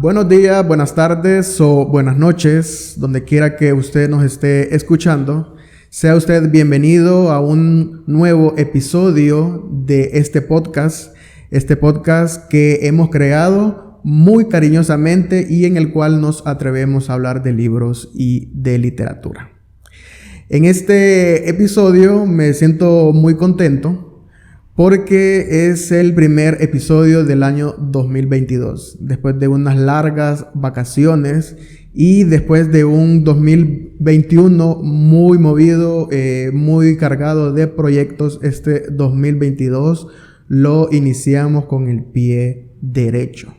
Buenos días, buenas tardes o buenas noches, donde quiera que usted nos esté escuchando. Sea usted bienvenido a un nuevo episodio de este podcast que hemos creado muy cariñosamente y en el cual nos atrevemos a hablar de libros y de literatura. En este episodio me siento muy contento porque es el primer episodio del año 2022, después de unas largas vacaciones y después de un 2021 muy movido, muy cargado de proyectos. Este 2022 lo iniciamos con el pie derecho.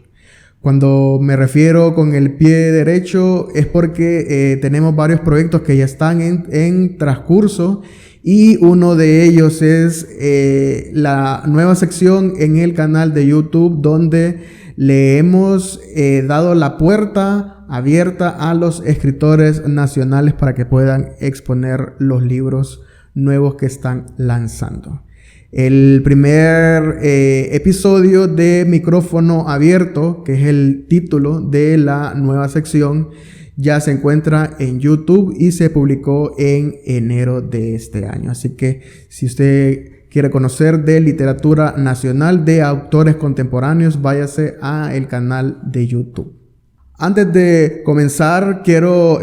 Cuando me refiero con el pie derecho es porque tenemos varios proyectos que ya están en transcurso. Y uno de ellos es la nueva sección en el canal de YouTube, donde le hemos dado la puerta abierta a los escritores nacionales para que puedan exponer los libros nuevos que están lanzando. El primer episodio de Micrófono Abierto, que es el título de la nueva sección, ya se encuentra en YouTube y se publicó en enero de este año. Así que si usted quiere conocer de literatura nacional, de autores contemporáneos, váyase al canal de YouTube. Antes de comenzar, quiero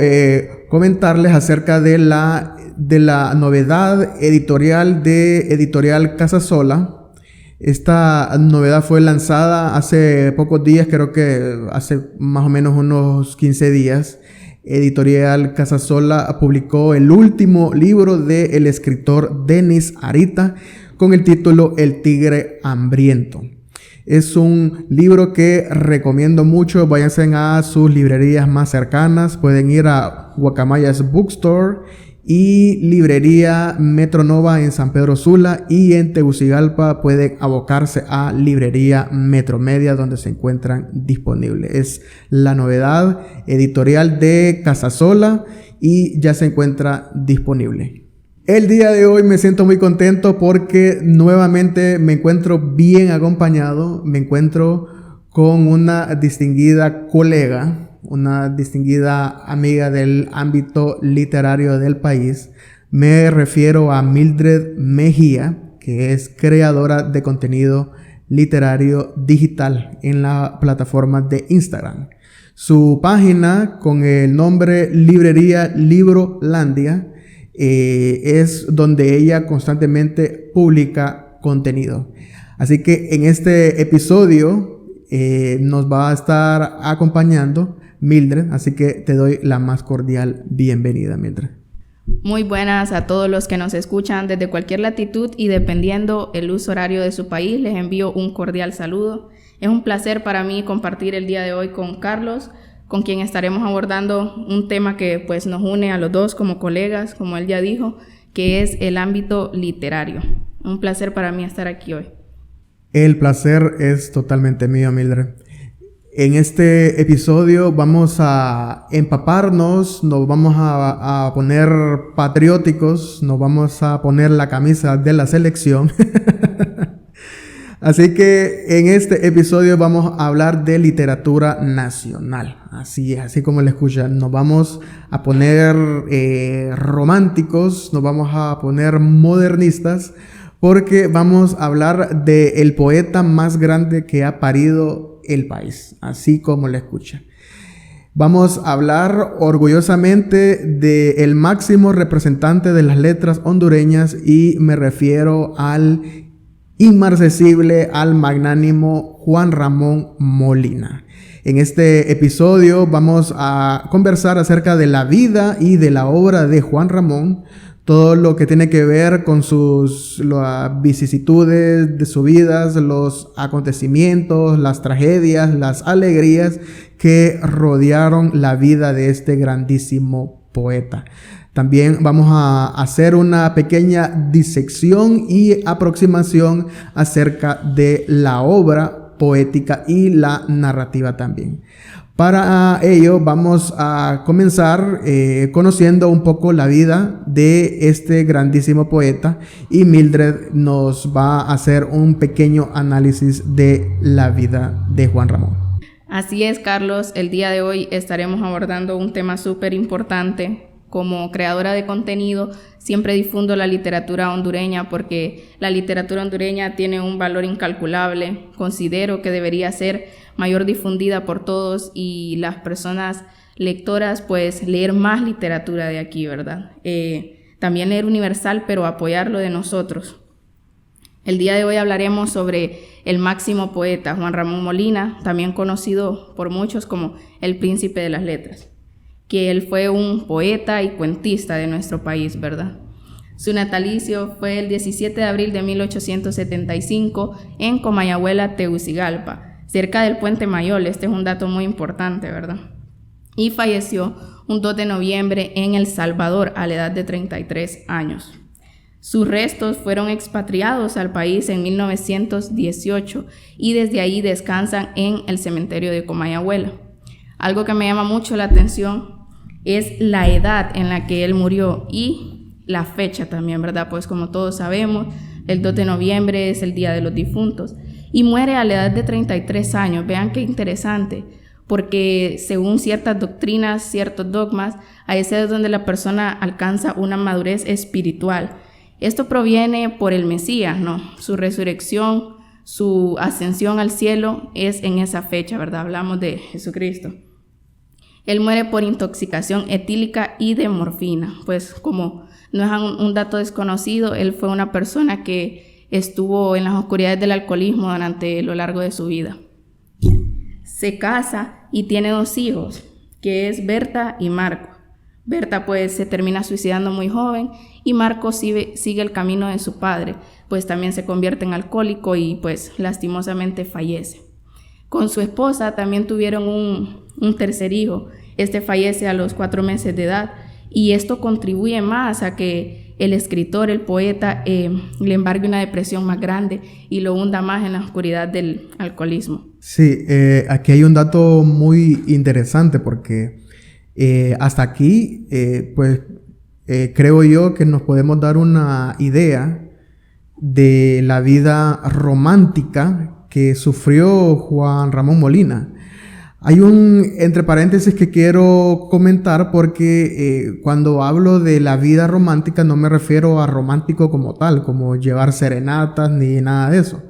comentarles acerca de la novedad editorial de Editorial Casasola. Esta novedad fue lanzada hace pocos días, creo que hace más o menos unos 15 días. Editorial Casasola publicó el último libro del escritor Denis Arita con el título El Tigre Hambriento. Es un libro que recomiendo mucho. Váyanse a sus librerías más cercanas. Pueden ir a Guacamayas Bookstore y librería Metronova en San Pedro Sula, y en Tegucigalpa pueden abocarse a librería Metromedia, donde se encuentran disponibles. Es la novedad editorial de Casasola y ya se encuentra disponible. El día de hoy me siento muy contento porque nuevamente me encuentro bien acompañado. Me encuentro con una distinguida colega, una distinguida amiga del ámbito literario del país. Me refiero a Mildred Mejía, que es creadora de contenido literario digital en la plataforma de Instagram. Su página, con el nombre Librería Librolandia, es donde ella constantemente publica contenido. Así que en este episodio nos va a estar acompañando Mildred, así que te doy la más cordial bienvenida, Mildred. Muy buenas a todos los que nos escuchan desde cualquier latitud y dependiendo el uso horario de su país. Les envío un cordial saludo. Es un placer para mí compartir el día de hoy con Carlos, con quien estaremos abordando un tema que pues nos une a los dos como colegas, como él ya dijo, que es el ámbito literario. Un placer para mí estar aquí hoy. El placer es totalmente mío, Mildred. En este episodio vamos a empaparnos, nos vamos a poner patrióticos, nos vamos a poner la camisa de la selección. Así que en este episodio vamos a hablar de literatura nacional. Así es, así como le escuchan. Nos vamos a poner románticos, nos vamos a poner modernistas, porque vamos a hablar del poeta más grande que ha parido el país, así como le escucha. Vamos a hablar orgullosamente del máximo representante de las letras hondureñas, y me refiero al inmarcesible, al magnánimo Juan Ramón Molina. En este episodio vamos a conversar acerca de la vida y de la obra de Juan Ramón, todo lo que tiene que ver con las vicisitudes de su vida, los acontecimientos, las tragedias, las alegrías que rodearon la vida de este grandísimo poeta. También vamos a hacer una pequeña disección y aproximación acerca de la obra poética y la narrativa también. Para ello vamos a comenzar conociendo un poco la vida de este grandísimo poeta, y Mildred nos va a hacer un pequeño análisis de la vida de Juan Ramón. Así es, Carlos. El día de hoy estaremos abordando un tema súper importante. Como creadora de contenido, siempre difundo la literatura hondureña porque la literatura hondureña tiene un valor incalculable. Considero que debería ser mayor difundida por todos y las personas lectoras, pues leer más literatura de aquí, ¿verdad? También leer universal, pero apoyar lo de nosotros. El día de hoy hablaremos sobre el máximo poeta, Juan Ramón Molina, también conocido por muchos como el Príncipe de las Letras, que él fue un poeta y cuentista de nuestro país, ¿verdad? Su natalicio fue el 17 de abril de 1875 en Comayagüela, Tegucigalpa, cerca del Puente Mayol. Este es un dato muy importante, ¿verdad? Y falleció un 2 de noviembre en El Salvador a la edad de 33 años. Sus restos fueron expatriados al país en 1918 y desde ahí descansan en el cementerio de Comayagüela. Algo que me llama mucho la atención es la edad en la que él murió y la fecha también, ¿verdad? Pues como todos sabemos, el 2 de noviembre es el Día de los Difuntos y muere a la edad de 33 años. Vean qué interesante, porque según ciertas doctrinas, ciertos dogmas, a esa es donde la persona alcanza una madurez espiritual. Esto proviene por el Mesías, ¿no? Su resurrección, su ascensión al cielo es en esa fecha, ¿verdad? Hablamos de Jesucristo. Él muere por intoxicación etílica y de morfina. Pues como no es un dato desconocido, él fue una persona que estuvo en las oscuridades del alcoholismo durante lo largo de su vida. Se casa y tiene 2 hijos, que es Berta y Marco. Berta pues se termina suicidando muy joven y Marco sigue el camino de su padre, pues también se convierte en alcohólico y pues lastimosamente fallece. Con su esposa también tuvieron un tercer hijo. Este fallece a los 4 meses de edad y esto contribuye más a que el escritor, el poeta, le embargue una depresión más grande y lo hunda más en la oscuridad del alcoholismo. Sí, aquí hay un dato muy interesante porque hasta aquí, creo yo que nos podemos dar una idea de la vida romántica que sufrió Juan Ramón Molina. Hay un entre paréntesis que quiero comentar porque cuando hablo de la vida romántica no me refiero a romántico como tal, como llevar serenatas ni nada de eso.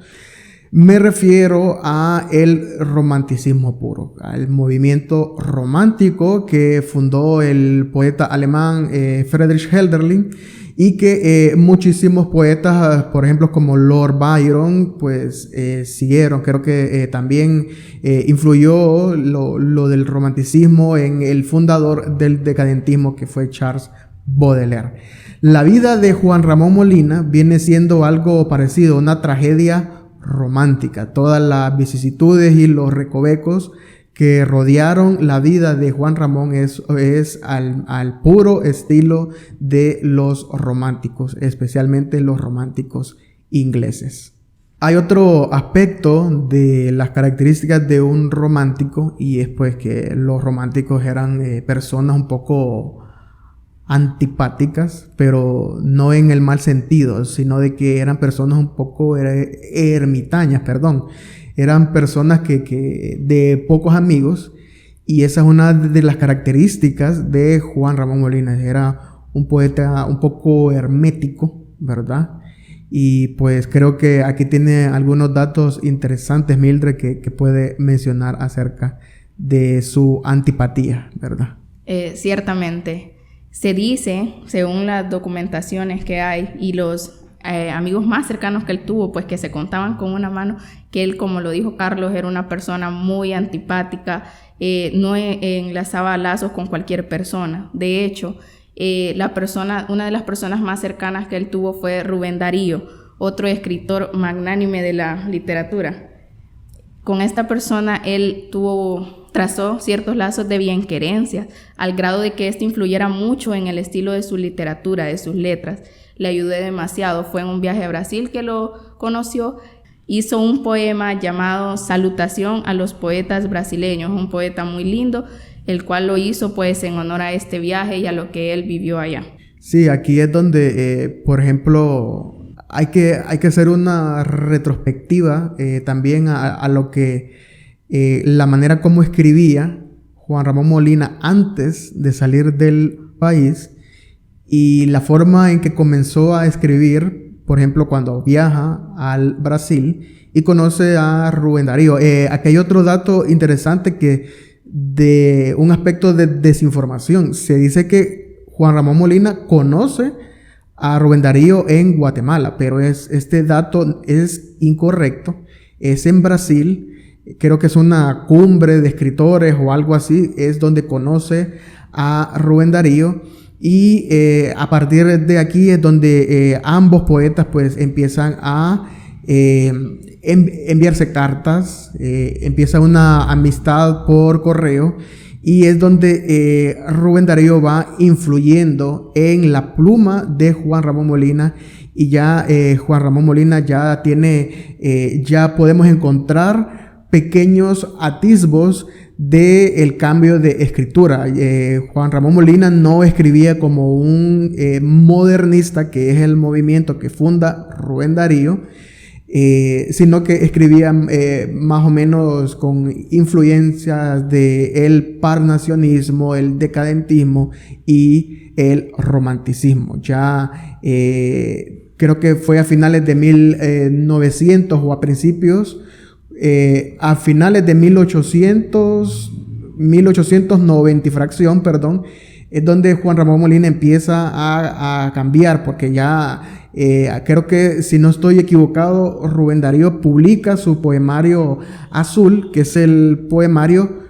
Me refiero a el romanticismo puro, al movimiento romántico que fundó el poeta alemán Friedrich Hölderlin y que muchísimos poetas, por ejemplo como Lord Byron, pues siguieron. Creo que también influyó lo del romanticismo en el fundador del decadentismo, que fue Charles Baudelaire. La vida de Juan Ramón Molina viene siendo algo parecido, una tragedia romántica. Todas las vicisitudes y los recovecos que rodearon la vida de Juan Ramón es al puro estilo de los románticos, especialmente los románticos ingleses. Hay otro aspecto de las características de un romántico y es pues que los románticos eran personas un poco antipáticas, pero no en el mal sentido, sino de que eran personas un poco ermitañas, eran personas que de pocos amigos, y esa es una de las características de Juan Ramón Molina. Era un poeta un poco hermético, ¿verdad? Y pues creo que aquí tiene algunos datos interesantes, Mildred, que puede mencionar acerca de su antipatía, ¿verdad? Ciertamente. Se dice, según las documentaciones que hay y los amigos más cercanos que él tuvo, pues que se contaban con una mano, que él, como lo dijo Carlos, era una persona muy antipática, no enlazaba lazos con cualquier persona. De hecho, una de las personas más cercanas que él tuvo fue Rubén Darío, otro escritor magnánime de la literatura. Con esta persona él trazó ciertos lazos de bienquerencia, al grado de que esto influyera mucho en el estilo de su literatura, de sus letras. Le ayudó demasiado. Fue en un viaje a Brasil que lo conoció. Hizo un poema llamado Salutación a los poetas brasileños, un poeta muy lindo, el cual lo hizo pues en honor a este viaje y a lo que él vivió allá. Sí, aquí es donde, por ejemplo, hay que hacer una retrospectiva también a lo que la manera como escribía Juan Ramón Molina antes de salir del país y la forma en que comenzó a escribir, por ejemplo, cuando viaja al Brasil y conoce a Rubén Darío. Aquí hay otro dato interesante que de un aspecto de desinformación. Se dice que Juan Ramón Molina conoce a Rubén Darío en Guatemala, pero este dato es incorrecto. Es en Brasil. Creo que es una cumbre de escritores o algo así, es donde conoce a Rubén Darío y a partir de aquí es donde ambos poetas pues empiezan a enviarse cartas, empieza una amistad por correo y es donde Rubén Darío va influyendo en la pluma de Juan Ramón Molina y ya Juan Ramón Molina ya tiene, ya podemos encontrar pequeños atisbos del cambio de escritura. Juan Ramón Molina no escribía como un modernista, que es el movimiento que funda Rubén Darío, sino que escribía más o menos con influencias del parnacionismo, el decadentismo y el romanticismo. Ya creo que fue a finales de 1900 o a principios, a finales de 1890 y fracción, es donde Juan Ramón Molina empieza a cambiar, porque ya creo que, si no estoy equivocado, Rubén Darío publica su poemario Azul, que es el poemario,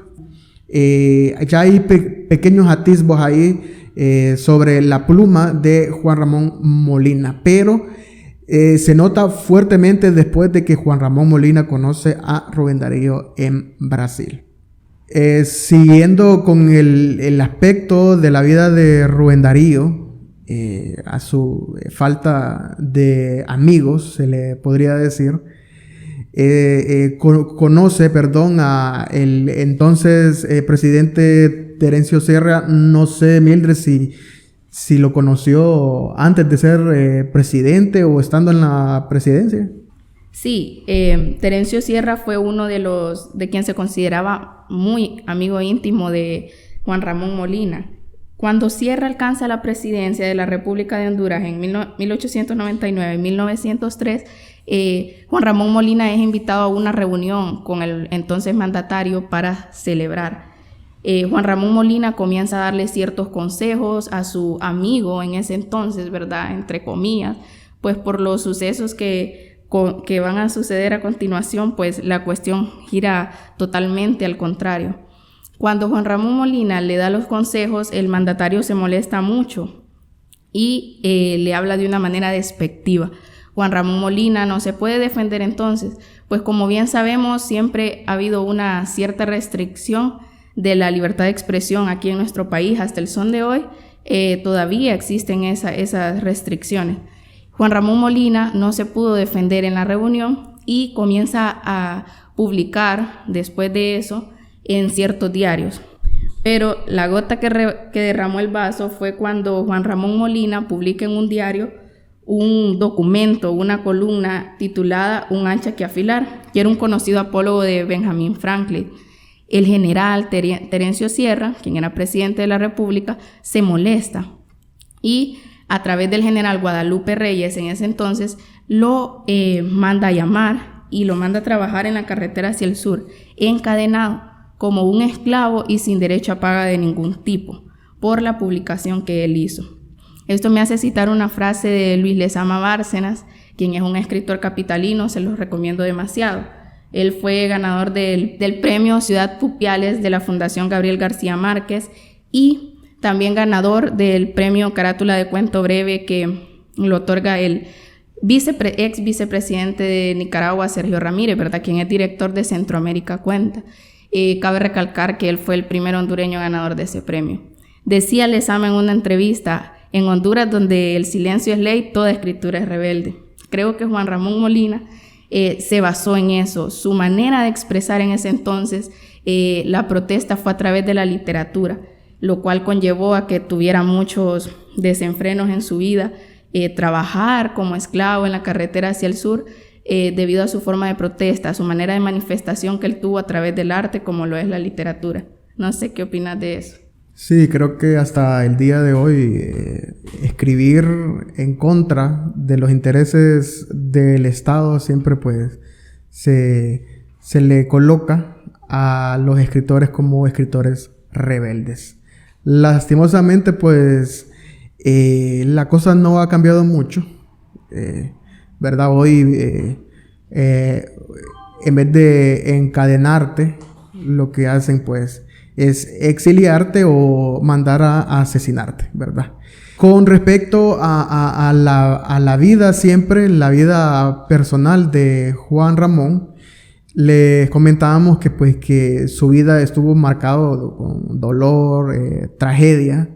ya hay pequeños atisbos ahí sobre la pluma de Juan Ramón Molina, pero se nota fuertemente después de que Juan Ramón Molina conoce a Rubén Darío en Brasil. Siguiendo con el aspecto de la vida de Rubén Darío, a su falta de amigos, se le podría decir, conoce, a el entonces presidente Terencio Sierra. No sé, Mildred, si lo conoció antes de ser presidente o estando en la presidencia. Sí, Terencio Sierra fue uno de quien se consideraba muy amigo íntimo de Juan Ramón Molina. Cuando Sierra alcanza la presidencia de la República de Honduras en 1899 y 1903, Juan Ramón Molina es invitado a una reunión con el entonces mandatario para celebrar. Juan Ramón Molina comienza a darle ciertos consejos a su amigo en ese entonces, ¿verdad? Entre comillas, pues por los sucesos que van a suceder a continuación, pues la cuestión gira totalmente al contrario. Cuando Juan Ramón Molina le da los consejos, el mandatario se molesta mucho y le habla de una manera despectiva. Juan Ramón Molina no se puede defender entonces, pues como bien sabemos, siempre ha habido una cierta restricción de la libertad de expresión aquí en nuestro país. Hasta el son de hoy todavía existen esas restricciones. Juan Ramón Molina no se pudo defender en la reunión y comienza a publicar después de eso en ciertos diarios. Pero la gota que derramó el vaso fue cuando Juan Ramón Molina publica en un diario un documento, una columna titulada Un hacha que afilar, que era un conocido apólogo de Benjamin Franklin. El general Terencio Sierra, quien era presidente de la República, se molesta y a través del general Guadalupe Reyes en ese entonces lo manda a llamar y lo manda a trabajar en la carretera hacia el sur, encadenado como un esclavo y sin derecho a paga de ningún tipo por la publicación que él hizo. Esto me hace citar una frase de Luis Lezama Bárcenas, quien es un escritor capitalino, se los recomiendo demasiado. Él fue ganador del premio Ciudad Pupiales de la Fundación Gabriel García Márquez y también ganador del premio Carátula de Cuento Breve que lo otorga el ex vicepresidente de Nicaragua, Sergio Ramírez, ¿verdad? Quien es director de Centroamérica Cuenta. Cabe recalcar que él fue el primer hondureño ganador de ese premio. Decía Lezama en una entrevista: en Honduras, donde el silencio es ley, toda escritura es rebelde. Creo que Juan Ramón Molina se basó en eso. Su manera de expresar en ese entonces la protesta fue a través de la literatura, lo cual conllevó a que tuviera muchos desenfrenos en su vida. Trabajar como esclavo en la carretera hacia el sur debido a su forma de protesta, a su manera de manifestación que él tuvo a través del arte, como lo es la literatura. No sé qué opinas de eso. Sí, creo que hasta el día de hoy escribir en contra de los intereses del Estado siempre pues se le coloca a los escritores como escritores rebeldes. Lastimosamente pues la cosa no ha cambiado mucho, ¿verdad? Hoy en vez de encadenarte, lo que hacen pues es exiliarte o mandar a asesinarte, ¿verdad? Con respecto a la vida siempre, la vida personal de Juan Ramón, les comentábamos que pues que su vida estuvo marcado con dolor, tragedia.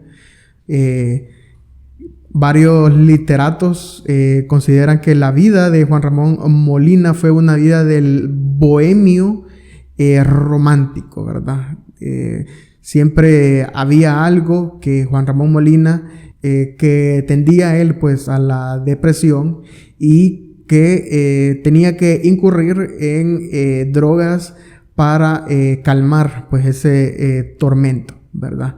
Varios literatos consideran que la vida de Juan Ramón Molina fue una vida del bohemio romántico, ¿verdad? Siempre había algo que Juan Ramón Molina que tendía él pues a la depresión y que tenía que incurrir en drogas para calmar pues ese tormento, ¿verdad?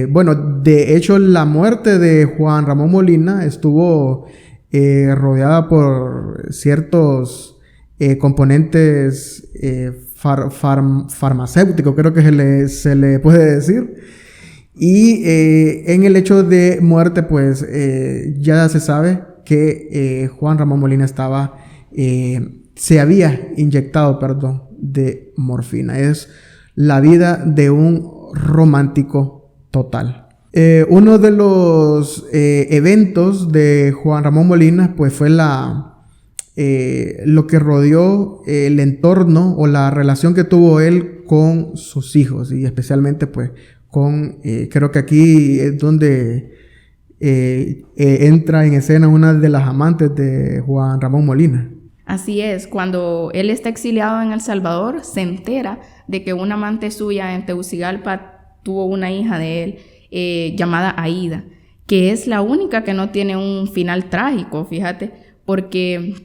Bueno, de hecho la muerte de Juan Ramón Molina estuvo rodeada por ciertos componentes farmacéutico, creo que se le puede decir. Y en el hecho de muerte, pues ya se sabe que Juan Ramón Molina se había inyectado, de morfina. Es la vida de un romántico total. Uno de los eventos de Juan Ramón Molina, pues fue lo que rodeó el entorno o la relación que tuvo él con sus hijos y especialmente pues con, creo que aquí es donde entra en escena una de las amantes de Juan Ramón Molina. Así es, cuando él está exiliado en El Salvador, se entera de que una amante suya en Tegucigalpa tuvo una hija de él llamada Aida, que es la única que no tiene un final trágico, fíjate, porque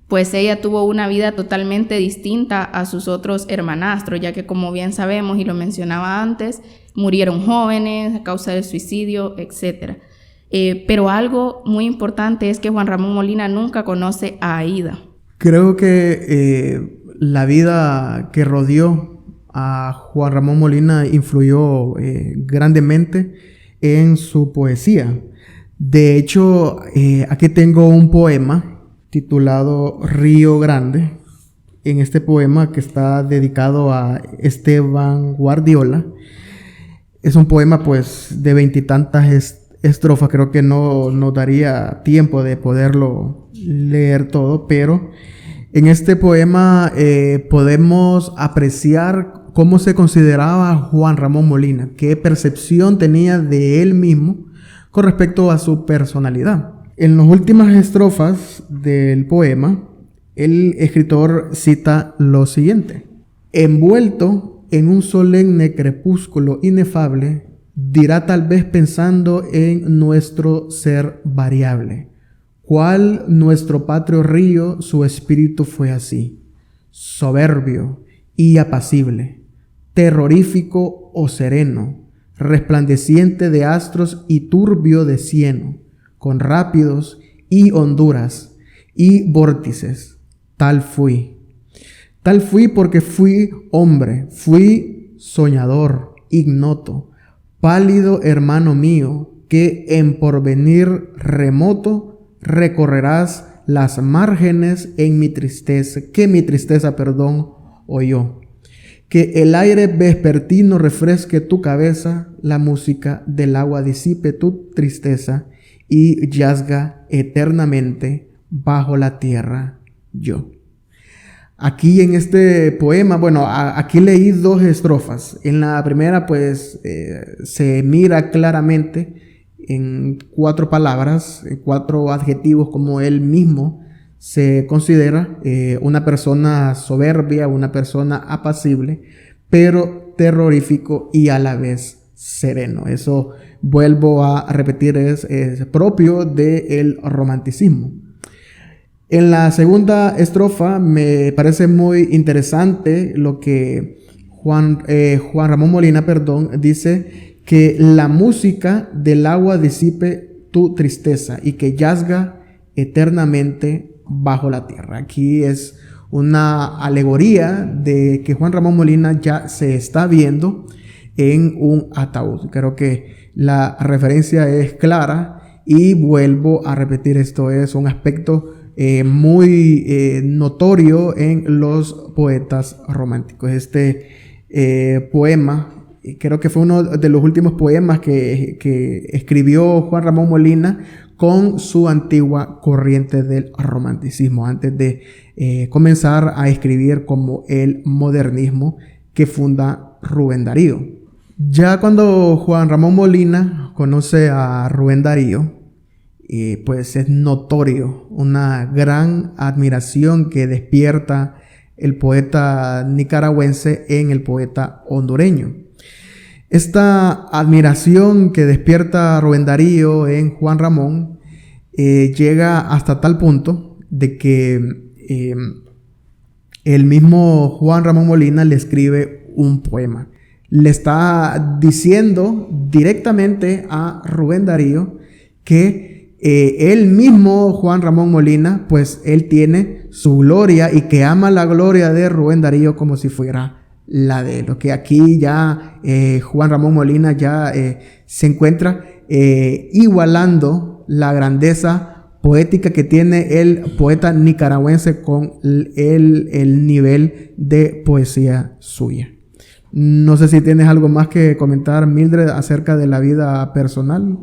pues ella tuvo una vida totalmente distinta a sus otros hermanastros, ya que como bien sabemos y lo mencionaba antes, murieron jóvenes a causa del suicidio, etc. Pero algo muy importante es que Juan Ramón Molina nunca conoce a Aida. Creo que la vida que rodeó a Juan Ramón Molina influyó grandemente en su poesía. De hecho, aquí tengo un poema titulado Río Grande. En este poema, que está dedicado a Esteban Guardiola, es un poema pues de 20 y tantas estrofas. Creo que no nos daría tiempo de poderlo leer todo, pero en este poema podemos apreciar cómo se consideraba Juan Ramón Molina, qué percepción tenía de él mismo con respecto a su personalidad. En las últimas estrofas del poema, el escritor cita lo siguiente: envuelto en un solemne crepúsculo inefable, dirá tal vez pensando en nuestro ser variable, cual nuestro patrio río, su espíritu fue así, soberbio y apacible, terrorífico o sereno, resplandeciente de astros y turbio de cieno, con rápidos y honduras y vórtices. Tal fui porque fui hombre, fui soñador, ignoto, pálido hermano mío, que en porvenir remoto recorrerás las márgenes en mi tristeza, oyó. Que el aire vespertino refresque tu cabeza, la música del agua disipe tu tristeza, y yazga eternamente bajo la tierra yo. Aquí en este poema, aquí leí 2 estrofas. En la primera pues se mira claramente en 4 palabras, 4 adjetivos, como él mismo se considera una persona soberbia, una persona apacible, pero terrorífico y a la vez sereno. Eso, vuelvo a repetir, es propio del romanticismo. En la segunda estrofa me parece muy interesante lo que Juan Ramón Molina, dice que la música del agua disipe tu tristeza y que yazga eternamente bajo la tierra. Aquí es una alegoría de que Juan Ramón Molina ya se está viendo en un ataúd. Creo que la referencia es clara y vuelvo a repetir, esto es un aspecto muy notorio en los poetas románticos. Este poema, creo que fue uno de los últimos poemas que escribió Juan Ramón Molina con su antigua corriente del romanticismo, antes de comenzar a escribir como el modernismo que funda Rubén Darío. Ya cuando Juan Ramón Molina conoce a Rubén Darío, pues es notorio una gran admiración que despierta el poeta nicaragüense en el poeta hondureño. Esta admiración que despierta Rubén Darío en Juan Ramón llega hasta tal punto de que el mismo Juan Ramón Molina le escribe un poema. Le está diciendo directamente a Rubén Darío que él mismo, Juan Ramón Molina, pues él tiene su gloria y que ama la gloria de Rubén Darío como si fuera la de él. Que aquí ya Juan Ramón Molina ya se encuentra igualando la grandeza poética que tiene el poeta nicaragüense con el nivel de poesía suya. No sé si tienes algo más que comentar, Mildred, acerca de la vida personal.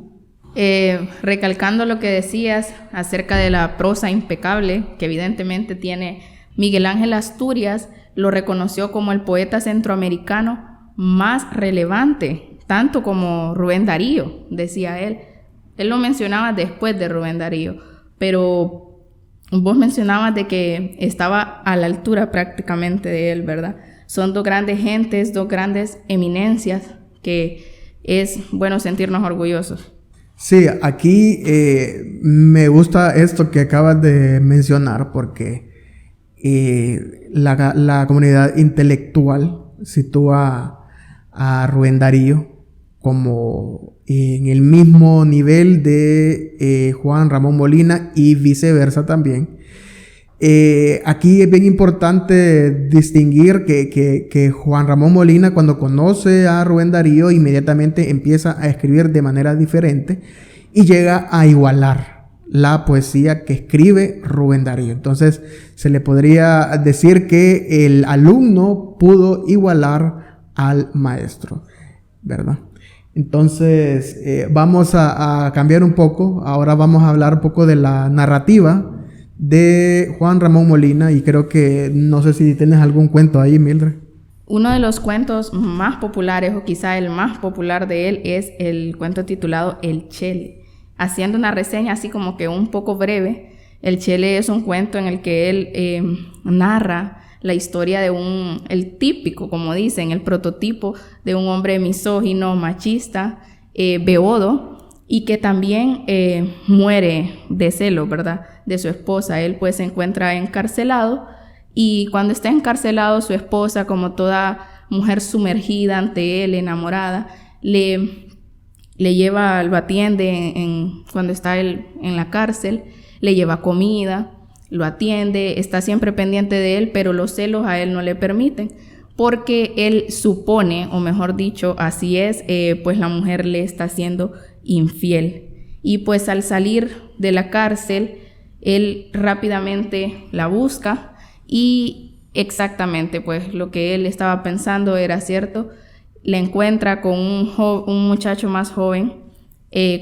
Recalcando lo que decías acerca de la prosa impecable que evidentemente tiene Miguel Ángel Asturias, lo reconoció como el poeta centroamericano más relevante, tanto como Rubén Darío, decía él. Él lo mencionaba después de Rubén Darío, pero vos mencionabas de que estaba a la altura prácticamente de él, ¿verdad? Son dos grandes gentes, dos grandes eminencias que es bueno sentirnos orgullosos. Sí, aquí me gusta esto que acabas de mencionar porque la comunidad intelectual sitúa a Rubén Darío como en el mismo nivel de Juan Ramón Molina y viceversa también. Aquí es bien importante distinguir que Juan Ramón Molina, cuando conoce a Rubén Darío, inmediatamente empieza a escribir de manera diferente y llega a igualar la poesía que escribe Rubén Darío. Entonces se le podría decir que el alumno pudo igualar al maestro, ¿verdad? Entonces vamos a cambiar un poco. Ahora vamos a hablar un poco de la narrativa de Juan Ramón Molina, y creo que no sé si tienes algún cuento ahí, Mildred. Uno de los cuentos más populares, o quizá el más popular de él, es el cuento titulado El Chele. Haciendo una reseña así como que un poco breve, El Chele es un cuento en el que él narra la historia de el típico, como dicen, el prototipo de un hombre misógino, machista, beodo, y que también muere de celo, ¿verdad?, de su esposa. Él pues se encuentra encarcelado, y cuando está encarcelado, su esposa, como toda mujer sumergida ante él, enamorada, le lleva, lo atiende cuando está él en la cárcel, le lleva comida, lo atiende, está siempre pendiente de él, pero los celos a él no le permiten, porque él supone, o mejor dicho, así es, pues la mujer le está siendo infiel. Y pues al salir de la cárcel, él rápidamente la busca, y exactamente pues lo que él estaba pensando era cierto. Le encuentra con un muchacho más joven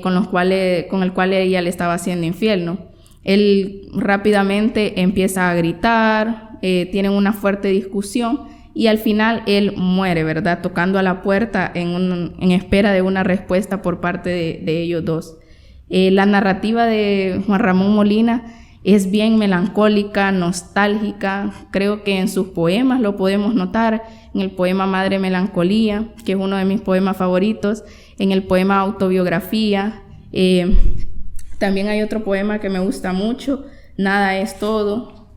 con el cual ella le estaba haciendo infiel, ¿no? Él rápidamente empieza a gritar, tienen una fuerte discusión, y al final él muere, ¿verdad?, tocando a la puerta en espera de una respuesta por parte de ellos dos. La narrativa de Juan Ramón Molina es bien melancólica, nostálgica. Creo que en sus poemas lo podemos notar, en el poema Madre Melancolía, que es uno de mis poemas favoritos, en el poema Autobiografía. También hay otro poema que me gusta mucho, nada es todo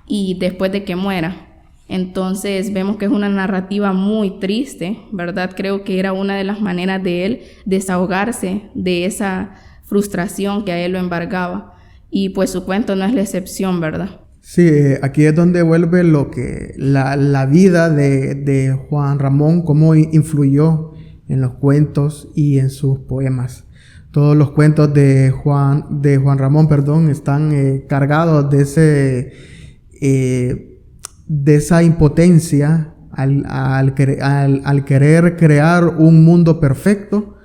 y después de que muera. Entonces vemos que es una narrativa muy triste, ¿verdad? Creo que era una de las maneras de él desahogarse de esa frustración que a él lo embargaba. Y pues su cuento no es la excepción, ¿verdad? Sí, aquí es donde vuelve lo que la vida de Juan Ramón, cómo influyó en los cuentos y en sus poemas. Todos los cuentos de Juan Ramón, están cargados de esa impotencia al querer crear un mundo perfecto.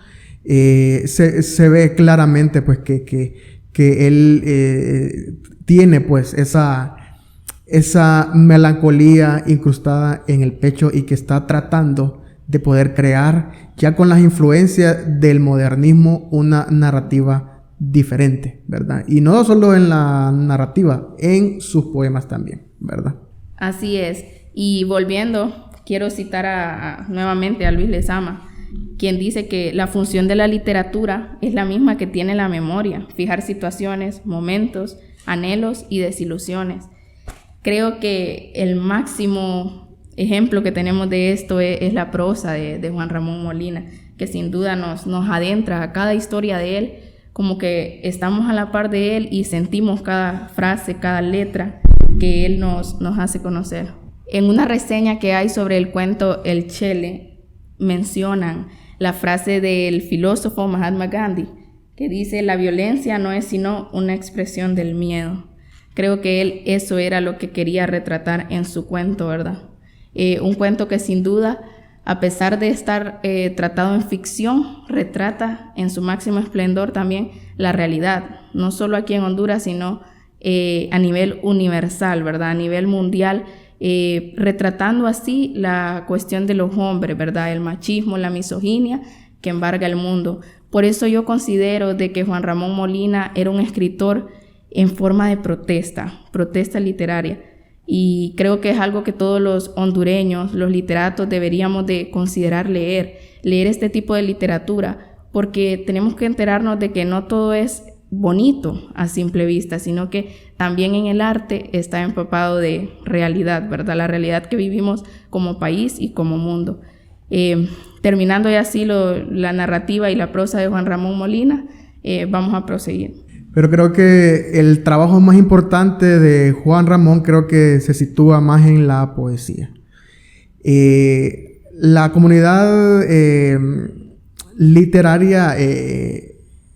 Se ve claramente pues que él tiene pues esa melancolía incrustada en el pecho y que está tratando de poder crear ya con las influencias del modernismo una narrativa diferente, ¿verdad? Y no solo en la narrativa, en sus poemas también, ¿verdad? Así es. Y volviendo, quiero citar nuevamente a Luis Lezama, quien dice que la función de la literatura es la misma que tiene la memoria, fijar situaciones, momentos, anhelos y desilusiones. Creo que el máximo ejemplo que tenemos de esto es la prosa de Juan Ramón Molina, que sin duda nos adentra a cada historia de él, como que estamos a la par de él y sentimos cada frase, cada letra que él nos hace conocer. En una reseña que hay sobre el cuento El Chele, mencionan la frase del filósofo Mahatma Gandhi, que dice: la violencia no es sino una expresión del miedo. Creo que él eso era lo que quería retratar en su cuento, ¿verdad? Un cuento que sin duda, a pesar de estar tratado en ficción, retrata en su máximo esplendor también la realidad, no solo aquí en Honduras, sino a nivel universal, ¿verdad? A nivel mundial, retratando así la cuestión de los hombres, ¿verdad? El machismo, la misoginia que embarga el mundo. Por eso yo considero de que Juan Ramón Molina era un escritor en forma de protesta literaria. Y creo que es algo que todos los hondureños, los literatos, deberíamos de considerar leer este tipo de literatura, porque tenemos que enterarnos de que no todo es bonito a simple vista, sino que también en el arte está empapado de realidad, ¿verdad? La realidad que vivimos como país y como mundo. Terminando ya así la narrativa y la prosa de Juan Ramón Molina, vamos a proseguir. Pero creo que el trabajo más importante de Juan Ramón creo que se sitúa más en la poesía. La comunidad literaria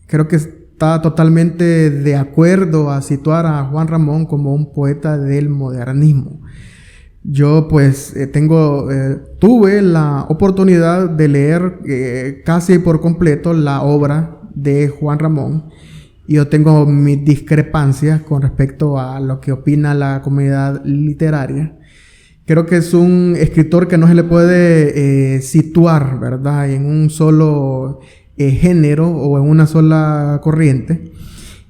creo que está totalmente de acuerdo a situar a Juan Ramón como un poeta del modernismo. Yo pues tuve la oportunidad de leer casi por completo la obra de Juan Ramón. Yo tengo mis discrepancias con respecto a lo que opina la comunidad literaria. Creo que es un escritor que no se le puede situar, ¿verdad?, en un solo género o en una sola corriente.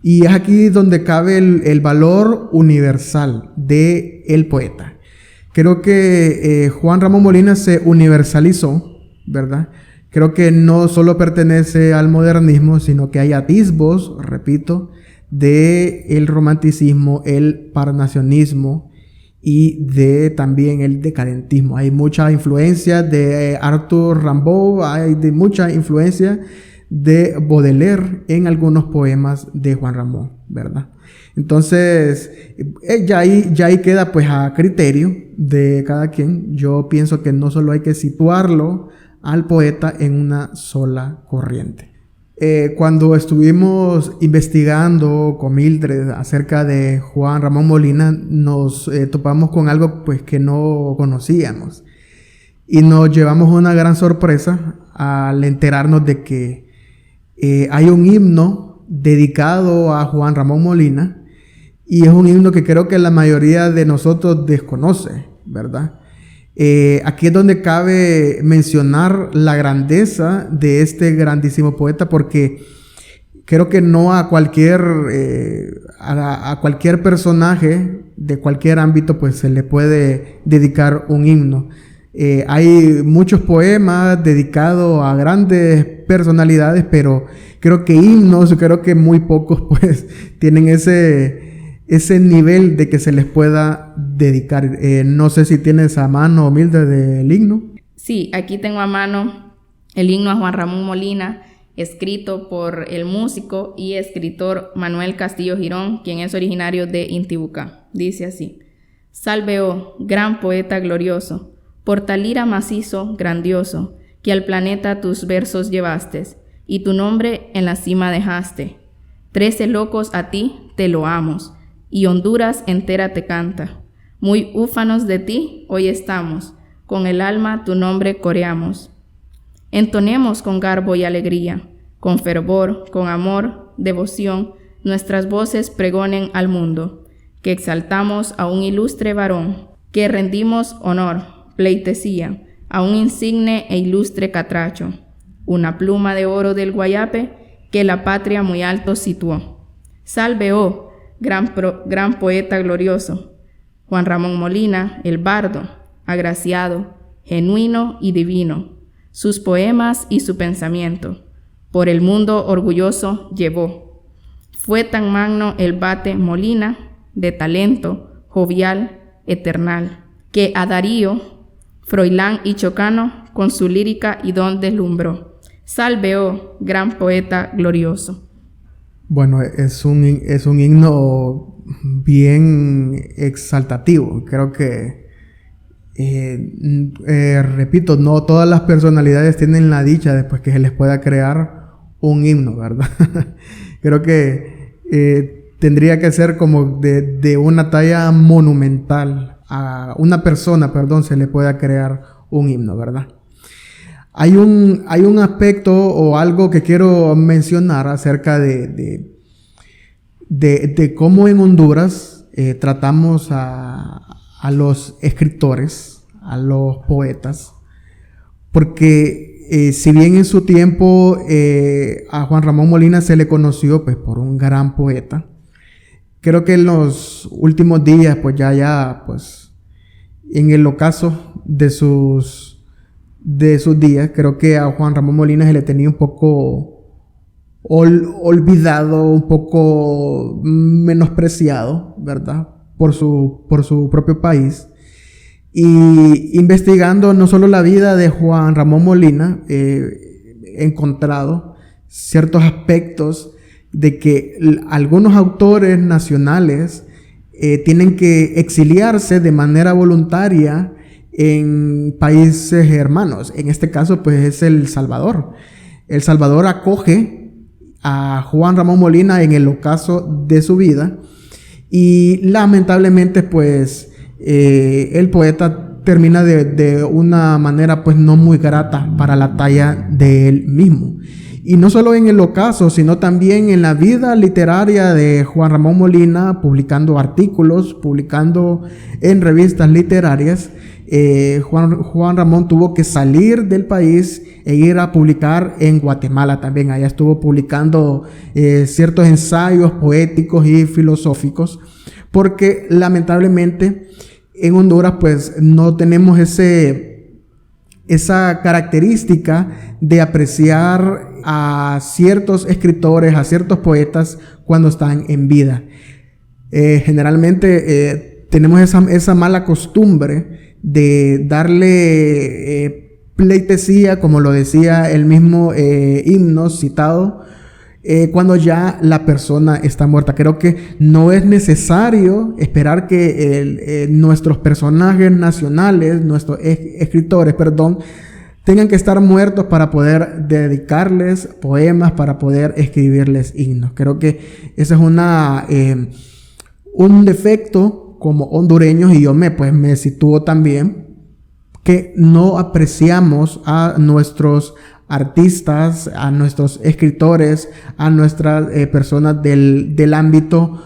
Y es aquí donde cabe el valor universal del poeta. Creo que Juan Ramón Molina se universalizó, ¿verdad? Creo que no solo pertenece al modernismo, sino que hay atisbos, repito, del romanticismo, el parnasionismo y de también el decadentismo. Hay mucha influencia de Arthur Rimbaud, hay de mucha influencia de Baudelaire en algunos poemas de Juan Ramón, ¿verdad? Entonces, ya ahí queda pues a criterio de cada quien. Yo pienso que no solo hay que situarlo al poeta en una sola corriente. Cuando estuvimos investigando con Mildred acerca de Juan Ramón Molina, nos topamos con algo pues que no conocíamos y nos llevamos una gran sorpresa al enterarnos de que hay un himno dedicado a Juan Ramón Molina y es un himno que creo que la mayoría de nosotros desconoce, ¿verdad? Aquí es donde cabe mencionar la grandeza de este grandísimo poeta, porque creo que no a cualquier personaje de cualquier ámbito pues se le puede dedicar un himno. Hay muchos poemas dedicados a grandes personalidades, pero creo que himnos, creo que muy pocos pues tienen ese ese nivel de que se les pueda dedicar. No sé si tienes a mano, Mildred, del himno. Sí, aquí tengo a mano el himno a Juan Ramón Molina, escrito por el músico y escritor Manuel Castillo Girón, quien es originario de Intibucá. Dice así: Salve, oh, gran poeta glorioso, por tal lira macizo, grandioso, que al planeta tus versos llevaste, y tu nombre en la cima dejaste. 13 locos a ti te loamos, y Honduras entera te canta. Muy úfanos de ti hoy estamos, con el alma tu nombre coreamos. Entonemos con garbo y alegría, con fervor, con amor, devoción, nuestras voces pregonen al mundo, que exaltamos a un ilustre varón, que rendimos honor, pleitesía, a un insigne e ilustre catracho, una pluma de oro del Guayape, que la patria muy alto situó. Salve, oh, gran poeta glorioso, Juan Ramón Molina, el bardo, agraciado, genuino y divino, sus poemas y su pensamiento, por el mundo orgulloso llevó. Fue tan magno el bate Molina, de talento, jovial, eternal, que a Darío, Froilán y Chocano, con su lírica y don deslumbró. Salve, oh, gran poeta glorioso. Bueno, es un himno bien exaltativo. Creo que, repito, no todas las personalidades tienen la dicha después que se les pueda crear un himno, ¿verdad? Creo que tendría que ser como de una talla monumental. A una persona, se le pueda crear un himno, ¿verdad? Hay un aspecto o algo que quiero mencionar acerca de cómo en Honduras tratamos a los escritores, a los poetas, porque si bien en su tiempo a Juan Ramón Molina se le conoció pues por un gran poeta, creo que en los últimos días pues en el ocaso de sus días, creo que a Juan Ramón Molina se le tenía un poco olvidado, un poco menospreciado, ¿verdad? Por su propio país. Y investigando no solo la vida de Juan Ramón Molina, he encontrado ciertos aspectos de que algunos autores nacionales tienen que exiliarse de manera voluntaria en países hermanos. En este caso pues es El Salvador. El Salvador acoge a Juan Ramón Molina en el ocaso de su vida y lamentablemente pues el poeta termina de una manera pues no muy grata para la talla de él mismo. Y no solo en el ocaso, sino también en la vida literaria de Juan Ramón Molina, publicando artículos, publicando en revistas literarias. Juan Ramón tuvo que salir del país e ir a publicar en Guatemala también. Allá estuvo publicando ciertos ensayos poéticos y filosóficos, porque lamentablemente en Honduras pues no tenemos esa característica de apreciar a ciertos escritores, a ciertos poetas cuando están en vida. Generalmente tenemos esa mala costumbre de darle pleitesía, como lo decía el mismo himno citado, cuando ya la persona está muerta. Creo que no es necesario esperar que nuestros personajes nacionales, nuestros escritores, tengan que estar muertos para poder dedicarles poemas, para poder escribirles himnos. Creo que ese es un defecto como hondureños, y yo me sitúo también, que no apreciamos a nuestros artistas, a nuestros escritores, a nuestras personas del ámbito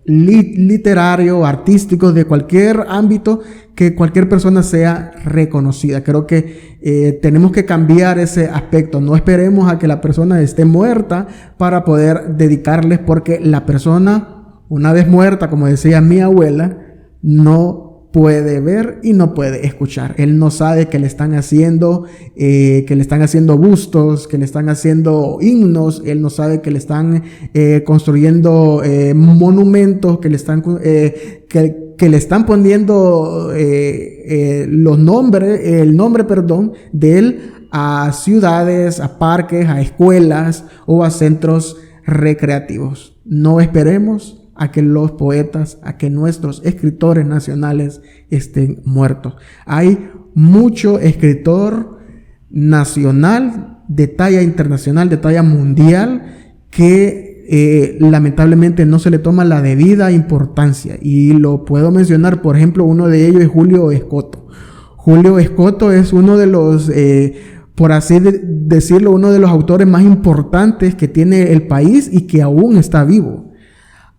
literario, artístico, de cualquier ámbito, que cualquier persona sea reconocida. Creo que tenemos que cambiar ese aspecto. No esperemos a que la persona esté muerta para poder dedicarles, porque la persona, una vez muerta, como decía mi abuela, no puede ver y no puede escuchar. Él no sabe que le están haciendo bustos, que le están haciendo himnos. Él no sabe que le están construyendo monumentos, que le están que le están poniendo el nombre de él a ciudades, a parques, a escuelas o a centros recreativos. No esperemos a que los poetas, a que nuestros escritores nacionales estén muertos. Hay mucho escritor nacional de talla internacional, de talla mundial, que lamentablemente no se le toma la debida importancia. Y lo puedo mencionar, por ejemplo, uno de ellos es Julio Escoto. Julio Escoto es uno de los, por así decirlo, uno de los autores más importantes que tiene el país y que aún está vivo.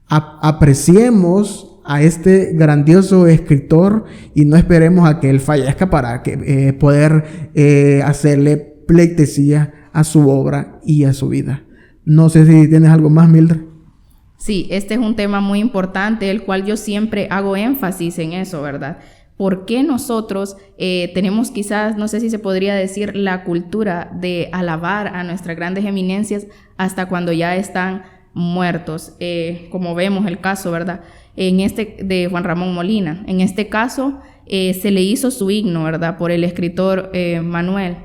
Apreciemos a este grandioso escritor y no esperemos a que él fallezca para que, poder hacerle pleitesía a su obra y a su vida. No sé si tienes algo más, Mildred. Sí, este es un tema muy importante, el cual yo siempre hago énfasis en eso, ¿verdad? ¿Por qué nosotros tenemos quizás, no sé si se podría decir, la cultura de alabar a nuestras grandes eminencias hasta cuando ya están muertos? Como vemos el caso, ¿verdad? De Juan Ramón Molina. En este caso se le hizo su himno, ¿verdad? Por el escritor Manuel,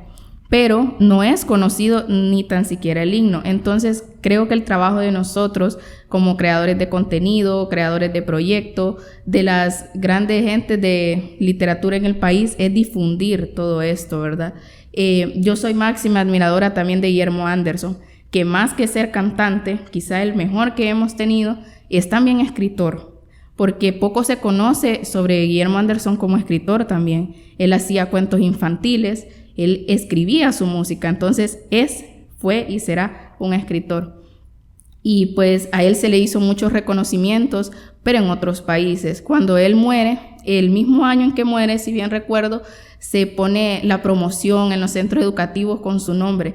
pero no es conocido ni tan siquiera el himno. Entonces creo que el trabajo de nosotros como creadores de contenido, creadores de proyecto, de las grandes gentes de literatura en el país, es difundir todo esto, ¿verdad? Yo soy máxima admiradora también de Guillermo Anderson, que más que ser cantante, quizá el mejor que hemos tenido, es también escritor, porque poco se conoce sobre Guillermo Anderson como escritor también. Él hacía cuentos infantiles, él escribía su música, entonces fue y será un escritor. Y pues a él se le hizo muchos reconocimientos, pero en otros países. Cuando él muere, el mismo año en que muere, si bien recuerdo, se pone la promoción en los centros educativos con su nombre.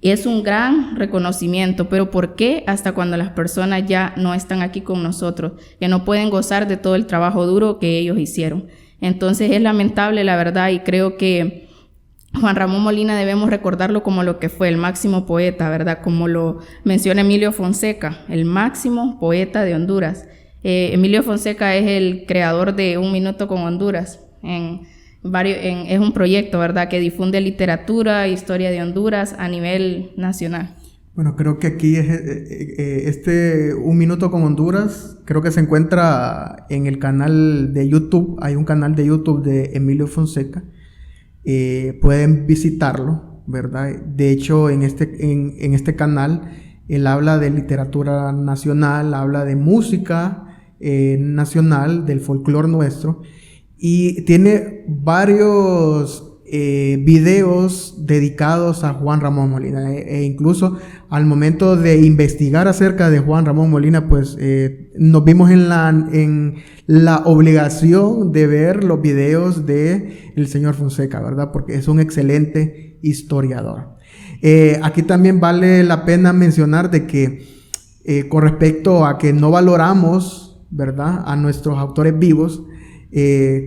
Es un gran reconocimiento, pero ¿por qué hasta cuando las personas ya no están aquí con nosotros, que no pueden gozar de todo el trabajo duro que ellos hicieron? Entonces es lamentable, la verdad, y creo que Juan Ramón Molina debemos recordarlo como lo que fue, el máximo poeta, ¿verdad? Como lo menciona Emilio Fonseca, el máximo poeta de Honduras. Emilio Fonseca es el creador de Un Minuto con Honduras. Es un proyecto, ¿verdad?, que difunde literatura, historia de Honduras a nivel nacional. Bueno, creo que aquí Un Minuto con Honduras, creo que se encuentra en el canal de YouTube. Hay un canal de YouTube de Emilio Fonseca. Pueden visitarlo, ¿verdad? De hecho, en este canal, él habla de literatura nacional, habla de música nacional, del folclore nuestro, y tiene varios videos dedicados a Juan Ramón Molina, e incluso al momento de investigar acerca de Juan Ramón Molina, pues nos vimos en la obligación de ver los videos de el señor Fonseca, ¿verdad? Porque es un excelente historiador. Aquí también vale la pena mencionar de que con respecto a que no valoramos, ¿verdad?, a nuestros autores vivos,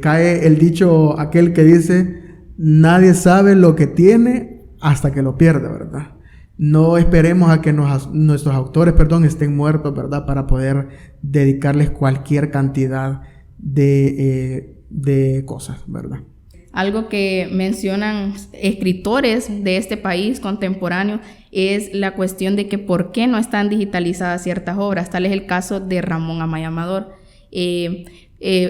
cae el dicho aquel que dice: nadie sabe lo que tiene hasta que lo pierde, ¿verdad? No esperemos a que nuestros autores, estén muertos, ¿verdad?, para poder dedicarles cualquier cantidad de cosas, ¿verdad? Algo que mencionan escritores de este país contemporáneo es la cuestión de que por qué no están digitalizadas ciertas obras. Tal es el caso de Ramón Amaya Amador.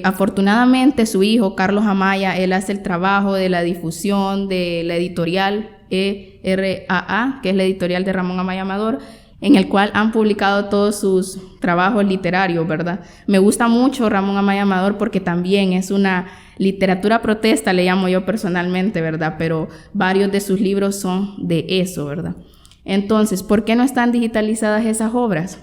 Afortunadamente su hijo Carlos Amaya, él hace el trabajo de la difusión de la editorial ERAA, que es la editorial de Ramón Amaya Amador, en el cual han publicado todos sus trabajos literarios, ¿verdad? Me gusta mucho Ramón Amaya Amador porque también es una literatura protesta, le llamo yo personalmente, ¿verdad? Pero varios de sus libros son de eso, ¿verdad? Entonces, ¿por qué no están digitalizadas esas obras?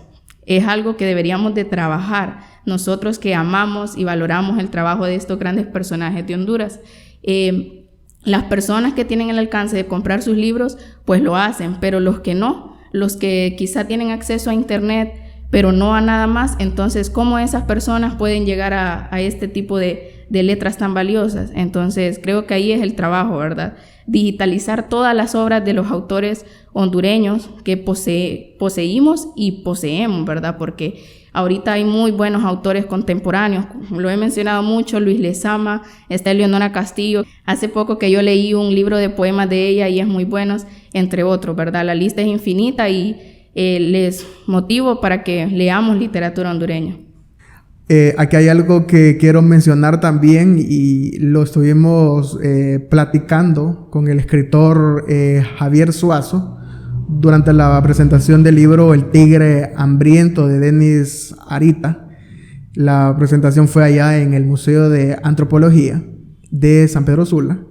Es algo que deberíamos de trabajar nosotros que amamos y valoramos el trabajo de estos grandes personajes de Honduras. Las personas que tienen el alcance de comprar sus libros, pues lo hacen, pero los que no, los que quizá tienen acceso a internet, pero no a nada más, entonces, ¿cómo esas personas pueden llegar a este tipo de de letras tan valiosas. Entonces creo que ahí es el trabajo, ¿verdad? Digitalizar todas las obras de los autores hondureños que poseímos y poseemos, ¿verdad? Porque ahorita hay muy buenos autores contemporáneos, como lo he mencionado mucho, Luis Lezama, está Eleonora Castillo. Hace poco que yo leí un libro de poemas de ella y es muy bueno, entre otros, ¿verdad? La lista es infinita y les motivo para que leamos literatura hondureña. Aquí hay algo que quiero mencionar también y lo estuvimos platicando con el escritor Javier Suazo durante la presentación del libro El Tigre Hambriento de Denis Arita. La presentación fue allá en el Museo de Antropología de San Pedro Sula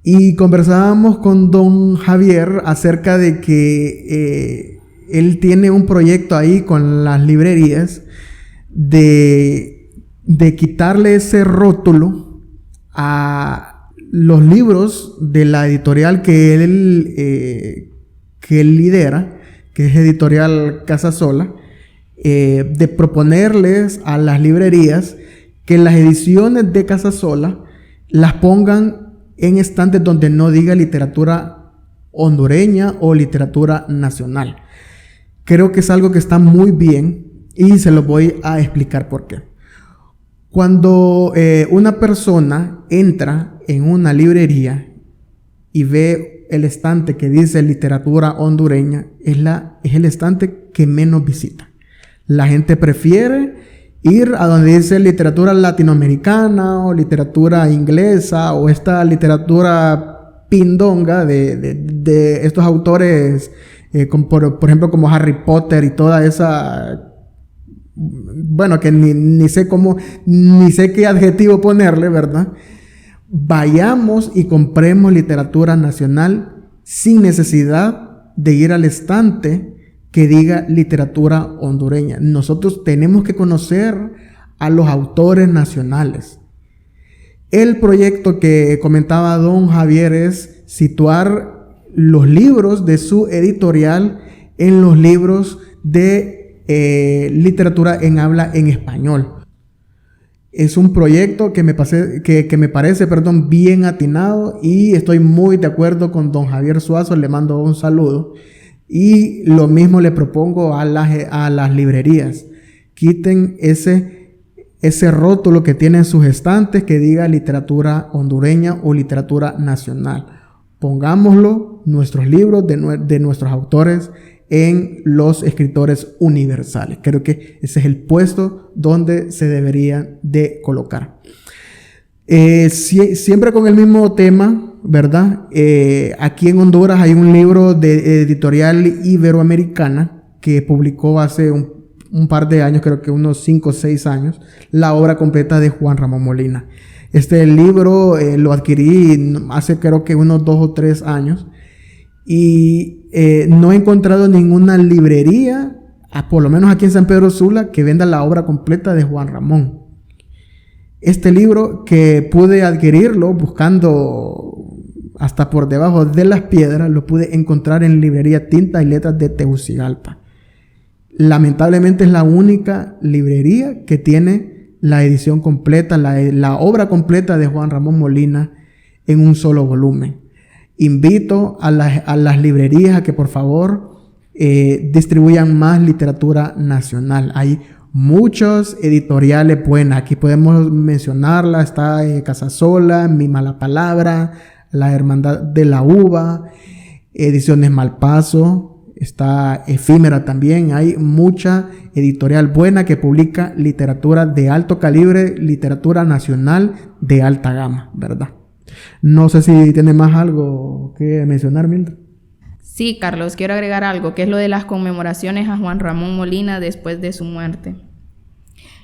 y conversábamos con don Javier acerca de que él tiene un proyecto ahí con las librerías de quitarle ese rótulo a los libros de la editorial que él lidera, que es Editorial Casasola, de proponerles a las librerías que las ediciones de Casasola las pongan en estantes donde no diga literatura hondureña o literatura nacional. Creo que es algo que está muy bien. Y se lo voy a explicar por qué. Cuando una persona entra en una librería y ve el estante que dice literatura hondureña, es el estante que menos visita. La gente prefiere ir a donde dice literatura latinoamericana o literatura inglesa o esta literatura pindonga de estos autores, por ejemplo, como Harry Potter y toda esa... Bueno, que ni sé qué adjetivo ponerle, ¿verdad? Vayamos y compremos literatura nacional sin necesidad de ir al estante que diga literatura hondureña. Nosotros tenemos que conocer a los autores nacionales. El proyecto que comentaba don Javier es situar los libros de su editorial en los libros de literatura en habla en español. Es un proyecto que me parece bien atinado y estoy muy de acuerdo con don Javier Suazo, le mando un saludo y lo mismo le propongo a las librerías. Quiten ese rótulo que tienen sus estantes que diga literatura hondureña o literatura nacional. Pongámoslo, nuestros libros de nuestros autores en los escritores universales. Creo que ese es el puesto donde se deberían de colocar. Siempre con el mismo tema, ¿verdad? Aquí en Honduras hay un libro de editorial iberoamericana que publicó hace un par de años, creo que unos 5 o 6 años, la obra completa de Juan Ramón Molina. Este libro lo adquirí hace creo que unos 2 o 3 años y no he encontrado ninguna librería, por lo menos aquí en San Pedro Sula, que venda la obra completa de Juan Ramón. Este libro que pude adquirirlo buscando hasta por debajo de las piedras, lo pude encontrar en librería Tinta y Letras de Tegucigalpa. Lamentablemente es la única librería que tiene la edición completa, la obra completa de Juan Ramón Molina en un solo volumen. Invito a las librerías a que por favor distribuyan más literatura nacional. Hay muchos editoriales buenas. Aquí podemos mencionarla. Está Casasola, Mi Mala Palabra, La Hermandad de la Uva, Ediciones Malpaso. Está Efímera también. Hay mucha editorial buena que publica literatura de alto calibre, literatura nacional de alta gama, ¿verdad? No sé si tiene más algo que mencionar, Mildred. Sí, Carlos, quiero agregar algo, que es lo de las conmemoraciones a Juan Ramón Molina después de su muerte.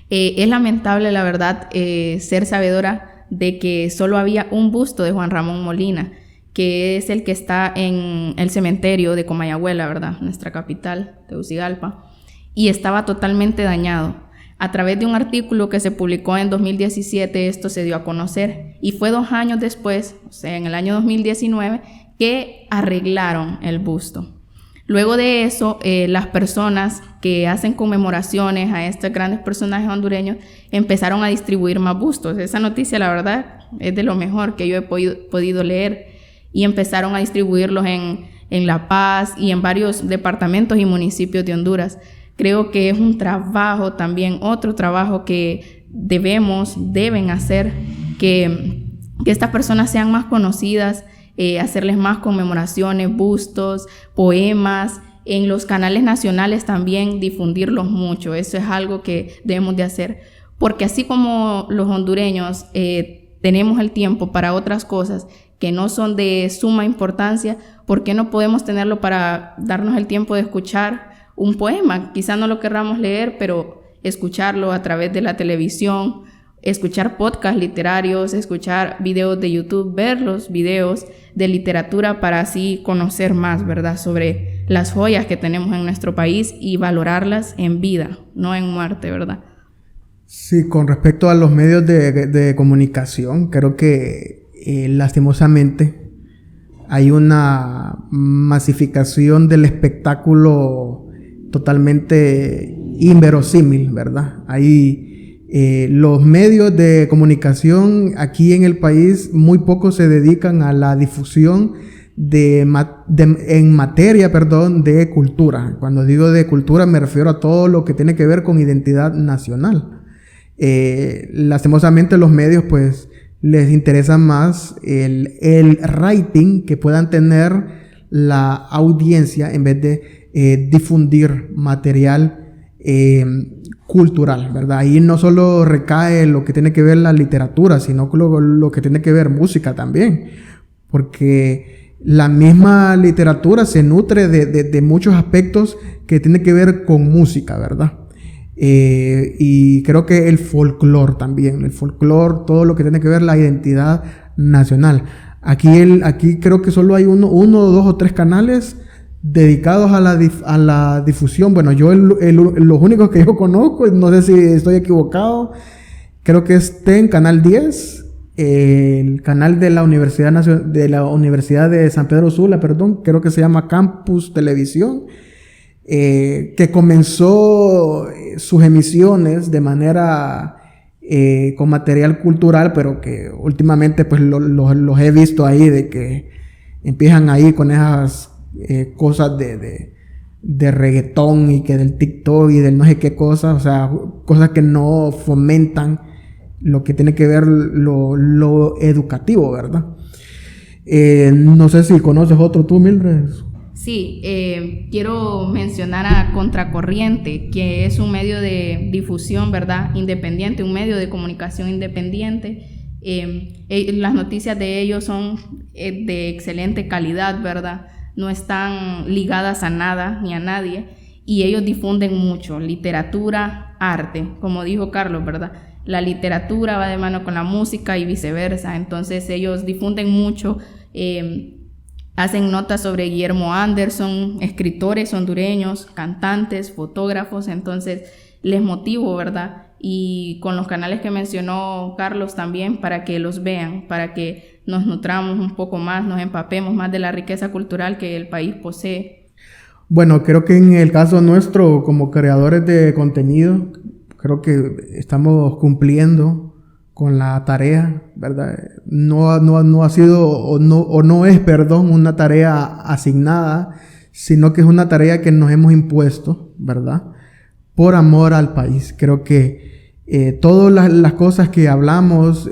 Es lamentable, la verdad, ser sabedora de que solo había un busto de Juan Ramón Molina, que es el que está en el cementerio de Comayagüela, ¿verdad? Nuestra capital, Tegucigalpa, y estaba totalmente dañado. A través de un artículo que se publicó en 2017, esto se dio a conocer y fue 2 años después, o sea, en el año 2019, que arreglaron el busto. Luego de eso, las personas que hacen conmemoraciones a estos grandes personajes hondureños empezaron a distribuir más bustos. Esa noticia, la verdad, es de lo mejor que yo he podido leer. Y empezaron a distribuirlos en La Paz y en varios departamentos y municipios de Honduras. Creo que es un trabajo también, otro trabajo que deben hacer, que estas personas sean más conocidas, hacerles más conmemoraciones, bustos, poemas, en los canales nacionales también difundirlos mucho. Eso es algo que debemos de hacer, porque así como los hondureños tenemos el tiempo para otras cosas que no son de suma importancia, ¿por qué no podemos tenerlo para darnos el tiempo de escuchar un poema? Quizá no lo querramos leer, pero escucharlo a través de la televisión, escuchar podcasts literarios, escuchar videos de YouTube, ver los videos de literatura para así conocer más, ¿verdad?, sobre las joyas que tenemos en nuestro país y valorarlas en vida, no en muerte, ¿verdad? Sí, con respecto a los medios de comunicación, creo que lastimosamente hay una masificación del espectáculo totalmente inverosímil, ¿verdad? Hay los medios de comunicación aquí en el país, muy pocos se dedican a la difusión en materia de cultura. Cuando digo de cultura me refiero a todo lo que tiene que ver con identidad nacional. Lastimosamente los medios pues les interesa más el rating que puedan tener la audiencia en vez de difundir material cultural, ¿verdad? Ahí no solo recae lo que tiene que ver la literatura, sino lo que tiene que ver música también, porque la misma literatura se nutre de muchos aspectos que tienen que ver con música, ¿verdad? Y creo que el folclore también, todo lo que tiene que ver la identidad nacional. Aquí creo que solo hay uno, dos o tres canales dedicados a la difusión. Bueno, yo los únicos que yo conozco, no sé si estoy equivocado, creo que es Canal 10, el canal de la Universidad de San Pedro Sula, creo que se llama Campus Televisión, que comenzó sus emisiones de manera con material cultural, pero que últimamente pues los he visto ahí de que empiezan ahí con esas cosas de reggaetón y que del TikTok y del no sé qué cosas, o sea, cosas que no fomentan lo que tiene que ver lo educativo, ¿verdad? No sé si conoces otro tú, Mildred. Sí, quiero mencionar a Contracorriente, que es un medio de difusión, ¿verdad?, independiente, un medio de comunicación independiente. Las noticias de ellos son de excelente calidad, ¿verdad? No están ligadas a nada ni a nadie, y ellos difunden mucho literatura, arte, como dijo Carlos, ¿verdad? La literatura va de mano con la música y viceversa, entonces ellos difunden mucho, hacen notas sobre Guillermo Anderson, escritores hondureños, cantantes, fotógrafos, entonces les motivo, ¿verdad? Y con los canales que mencionó Carlos también, para que los vean, para que nos nutramos un poco más, nos empapemos más de la riqueza cultural que el país posee. Bueno, creo que en el caso nuestro, como creadores de contenido, creo que estamos cumpliendo con la tarea, ¿verdad? No ha sido, o no es, una tarea asignada, sino que es una tarea que nos hemos impuesto, ¿verdad? Por amor al país. Creo que todas las cosas que hablamos,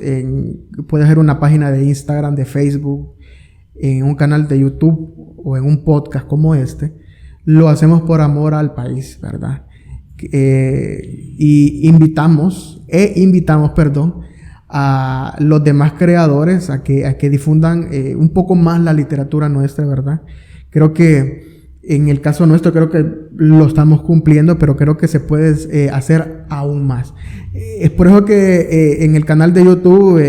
puede ser una página de Instagram, de Facebook, en un canal de YouTube o en un podcast como este, lo hacemos por amor al país, ¿verdad? Y invitamos a los demás creadores a que difundan un poco más la literatura nuestra, ¿verdad? Creo que en el caso nuestro, creo que lo estamos cumpliendo, pero creo que se puede hacer aún más. Es por eso que en el canal de YouTube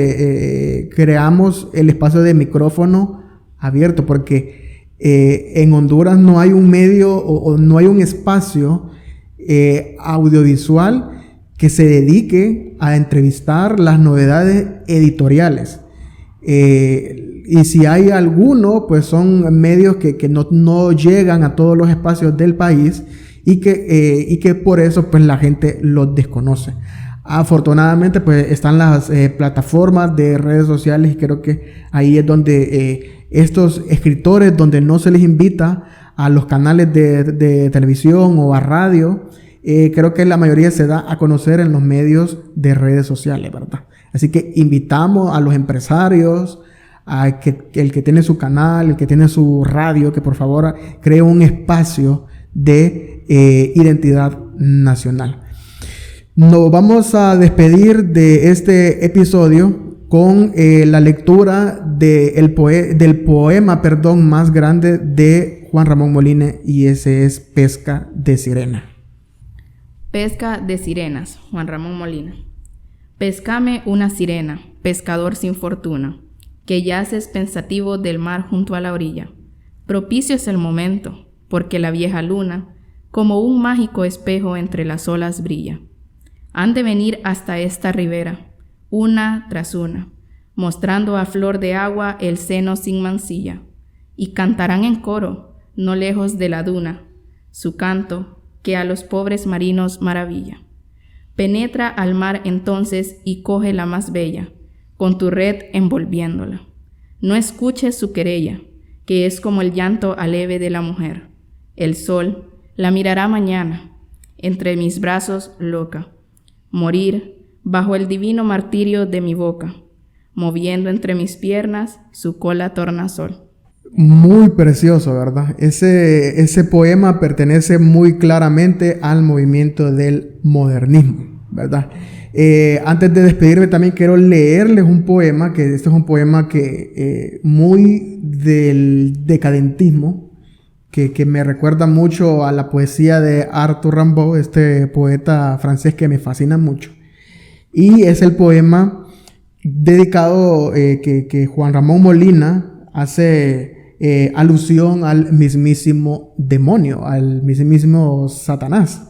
creamos el espacio de micrófono abierto, porque en Honduras no hay un medio o no hay un espacio audiovisual que se dedique a entrevistar las novedades editoriales. Y si hay alguno, pues son medios que no llegan a todos los espacios del país y que por eso pues la gente los desconoce. Afortunadamente pues están las plataformas de redes sociales y creo que ahí es donde estos escritores, donde no se les invita a los canales de televisión o a radio, creo que la mayoría se da a conocer en los medios de redes sociales, ¿verdad? Así que invitamos a los empresarios, a que el que tiene su canal, el que tiene su radio, que por favor cree un espacio de identidad nacional. Nos vamos a despedir de este episodio con la lectura del poema más grande de Juan Ramón Molina, y ese es Pesca de Sirena. Pesca de sirenas, Juan Ramón Molina. Pescame una sirena, pescador sin fortuna, que yaces pensativo del mar junto a la orilla. Propicio es el momento, porque la vieja luna, como un mágico espejo entre las olas brilla. Han de venir hasta esta ribera, una tras una, mostrando a flor de agua el seno sin mancilla, y cantarán en coro, no lejos de la duna, su canto que a los pobres marinos maravilla. Penetra al mar entonces y coge la más bella, con tu red envolviéndola. No escuches su querella, que es como el llanto aleve de la mujer. El sol la mirará mañana, entre mis brazos loca, morir bajo el divino martirio de mi boca, moviendo entre mis piernas su cola tornasol. Muy precioso, ¿verdad? Ese poema pertenece muy claramente al movimiento del modernismo, ¿verdad? Antes de despedirme también quiero leerles un poema, que este es un poema que muy del decadentismo, que me recuerda mucho a la poesía de Arthur Rimbaud, este poeta francés que me fascina mucho. Y es el poema dedicado que Juan Ramón Molina hace alusión al mismísimo demonio, al mismísimo Satanás.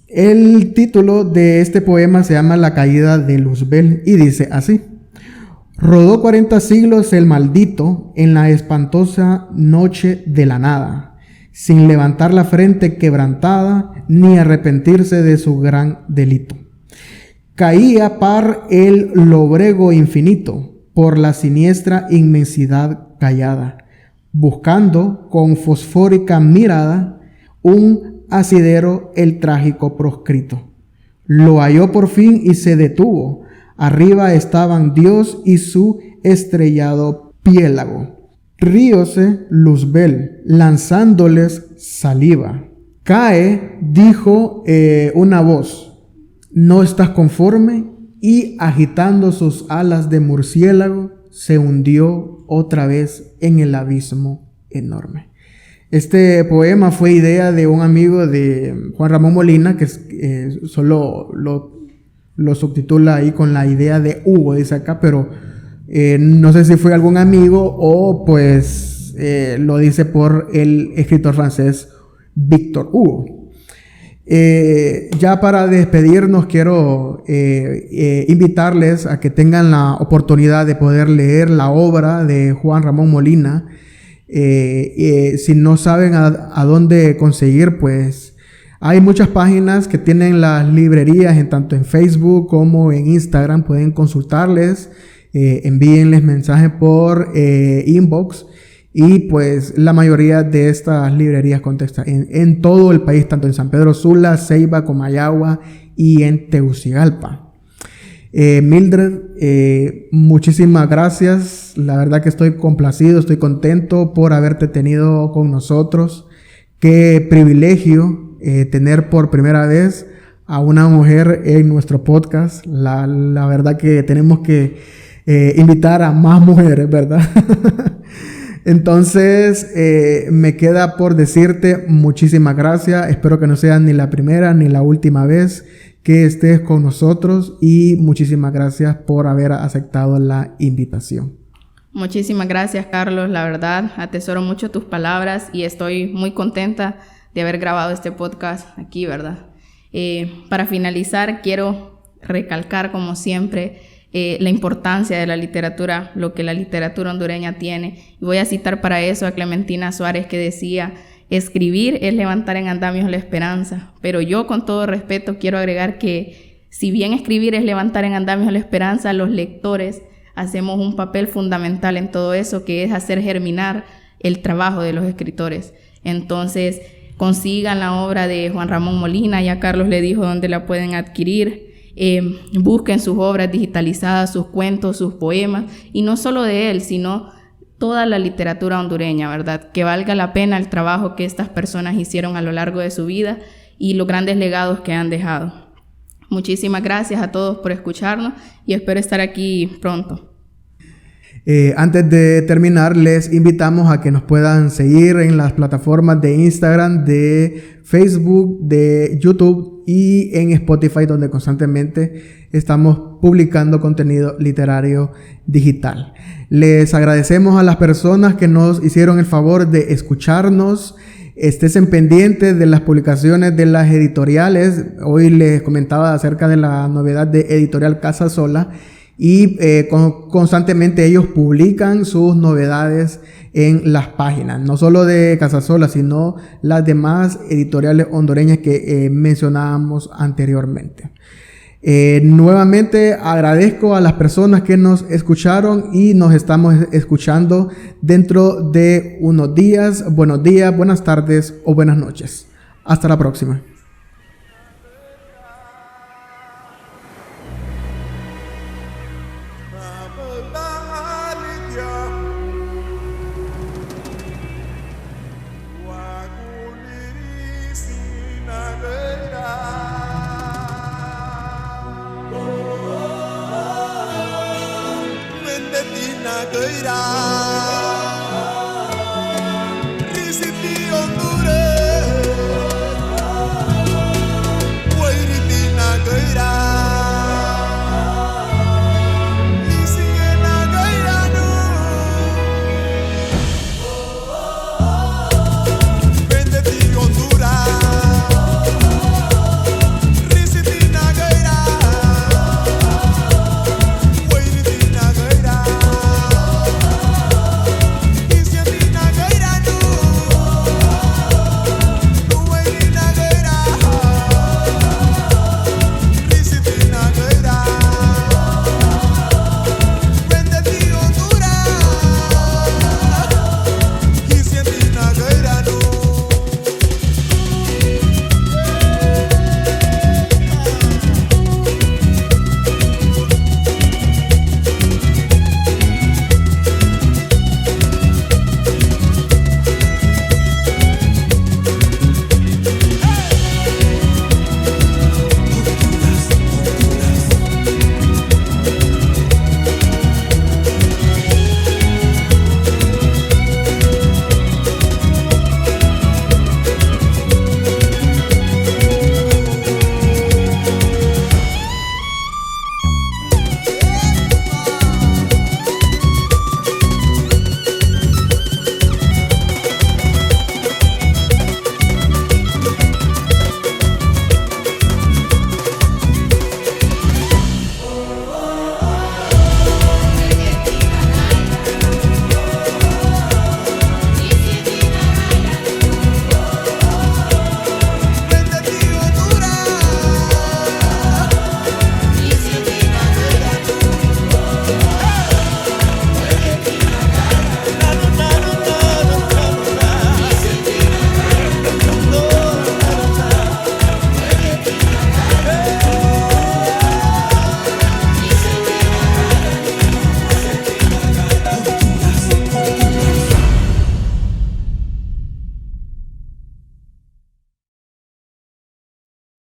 El título de este poema se llama La caída de Luzbel y dice así: rodó 40 siglos el maldito en la espantosa noche de la nada, sin levantar la frente quebrantada ni arrepentirse de su gran delito. Caía par el lobrego infinito por la siniestra inmensidad callada, buscando con fosfórica mirada un asidero el trágico proscrito. Lo halló por fin y se detuvo. Arriba estaban Dios y su estrellado piélago. Ríose Luzbel, lanzándoles saliva. Cae, dijo una voz, ¿no estás conforme? Y agitando sus alas de murciélago, se hundió otra vez en el abismo enorme. Este poema fue idea de un amigo de Juan Ramón Molina, que solo lo subtitula ahí con la idea de Hugo, dice acá, pero no sé si fue algún amigo o pues lo dice por el escritor francés Victor Hugo. Ya para despedirnos quiero invitarles a que tengan la oportunidad de poder leer la obra de Juan Ramón Molina. Si no saben a dónde conseguir, pues hay muchas páginas que tienen las librerías tanto en Facebook como en Instagram. Pueden consultarles, envíenles mensajes por inbox. Y pues la mayoría de estas librerías contestan en todo el país, tanto en San Pedro Sula, Ceiba, Comayagua y en Tegucigalpa. Mildred, muchísimas gracias. La verdad que estoy complacido, estoy contento por haberte tenido con nosotros. Qué privilegio tener por primera vez a una mujer en nuestro podcast. La verdad que tenemos que invitar a más mujeres, ¿verdad? Entonces, me queda por decirte muchísimas gracias. Espero que no sea ni la primera ni la última vez que estés con nosotros y muchísimas gracias por haber aceptado la invitación. Muchísimas gracias, Carlos. La verdad, atesoro mucho tus palabras y estoy muy contenta de haber grabado este podcast aquí, ¿verdad? Para finalizar, quiero recalcar, como siempre, la importancia de la literatura, lo que la literatura hondureña tiene. Y voy a citar para eso a Clementina Suárez, que decía: escribir es levantar en andamios la esperanza. Pero yo, con todo respeto, quiero agregar que si bien escribir es levantar en andamios la esperanza, los lectores hacemos un papel fundamental en todo eso, que es hacer germinar el trabajo de los escritores. Entonces, consigan la obra de Juan Ramón Molina, ya Carlos le dijo dónde la pueden adquirir. Busquen sus obras digitalizadas, sus cuentos, sus poemas, y no solo de él, sino toda la literatura hondureña, ¿verdad? Que valga la pena el trabajo que estas personas hicieron a lo largo de su vida y los grandes legados que han dejado. Muchísimas gracias a todos por escucharnos y espero estar aquí pronto. Antes de terminar, les invitamos a que nos puedan seguir en las plataformas de Instagram, de Facebook, de YouTube y en Spotify, donde constantemente estamos publicando contenido literario digital. Les agradecemos a las personas que nos hicieron el favor de escucharnos. Estén pendientes de las publicaciones de las editoriales. Hoy les comentaba acerca de la novedad de Editorial Casa Sola. Y constantemente ellos publican sus novedades en las páginas, no solo de Casasola, sino las demás editoriales hondureñas que mencionábamos anteriormente. Nuevamente agradezco a las personas que nos escucharon y nos estamos escuchando dentro de unos días. Buenos días, buenas tardes o buenas noches. Hasta la próxima. Gửi ra